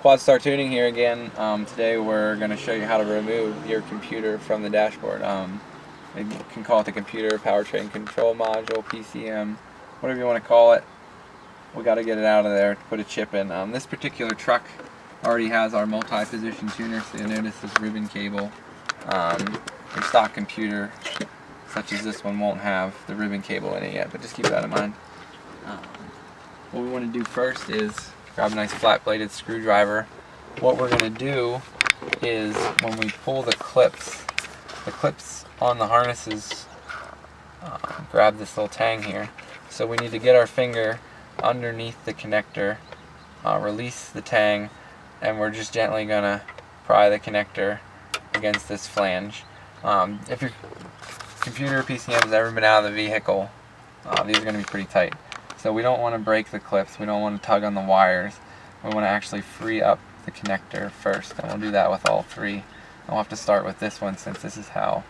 Quad Star Tuning here again. Today we're going to show you how to remove your computer from the dashboard. You can call it the computer powertrain control module, PCM, whatever you want to call it. We got to get it out of there to put a chip in. This particular truck already has our multi-position tuner, so you'll notice this ribbon cable. Your stock computer, such as this one, won't have the ribbon cable in it yet, but just keep that in mind. What we want to do first is grab a nice flat-bladed screwdriver. What we're going to do is when we pull the clips on the harnesses grab this little tang here. So we need to get our finger underneath the connector, release the tang, and we're just gently going to pry the connector against this flange. If your computer PCM has ever been out of the vehicle, these are going to be pretty tight. So we don't want to break the clips, we don't want to tug on the wires, we want to actually free up the connector first, and we'll do that with all three. I'll have to start with this one since this is how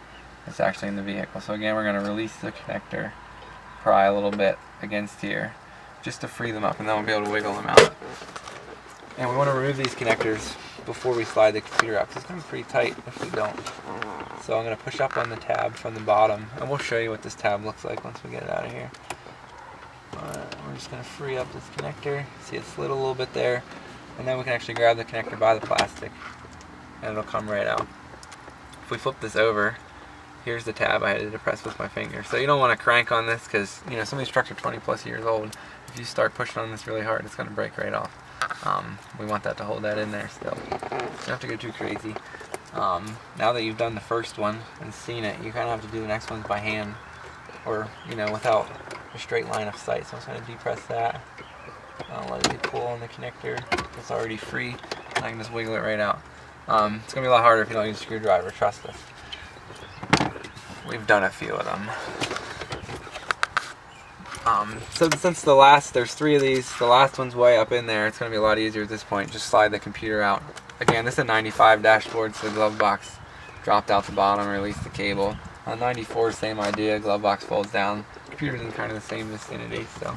it's actually in the vehicle. So again, we're going to release the connector, pry a little bit against here, just to free them up, and then we'll be able to wiggle them out. And we want to remove these connectors before we slide the computer out, because it's going to be pretty tight if we don't. So I'm going to push up on the tab from the bottom, and we'll show you what this tab looks like once we get it out of here. We're just going to free up this connector. See, it slid a little bit there, and then we can actually grab the connector by the plastic and it'll come right out. If we flip this over, here's the tab I had to depress with my finger. So you don't want to crank on this because, you know, some of these trucks are 20 plus years old. If you start pushing on this really hard, it's going to break right off. We want that to hold that in there still. You don't have to go too crazy. Now that you've done the first one and seen it, you kind of have to do the next ones by hand, or, you know, without a straight line of sight. So I'm just going to depress that. I'll let it pull on the connector. It's already free, and I can just wiggle it right out. It's going to be a lot harder if you don't use a screwdriver, trust us. We've done a few of them. So since there's three of these, the last one's way up in there, it's going to be a lot easier at this point. Just slide the computer out. Again, this is a 95 dashboard, so the glove box dropped out the bottom, release the cable. On 94, same idea, glove box folds down. Computer's in kind of the same vicinity, so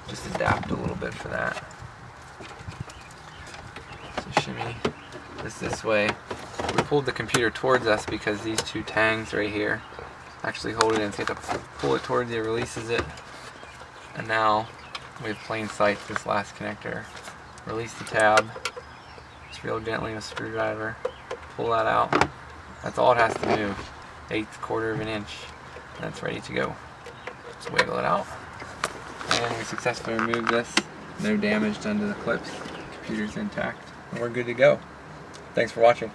just adapt a little bit for that. So shimmy this way. We pulled the computer towards us because these two tangs right here actually hold it in. So you have to pull it towards you, releases it, and now we have plain sight to this last connector. Release the tab, just real gently with a screwdriver, pull that out. That's all it has to move, 1/8 of an inch, and it's ready to go. Just wiggle it out, and we successfully removed this. No damage done to the clips, computer's intact, and we're good to go. Thanks for watching.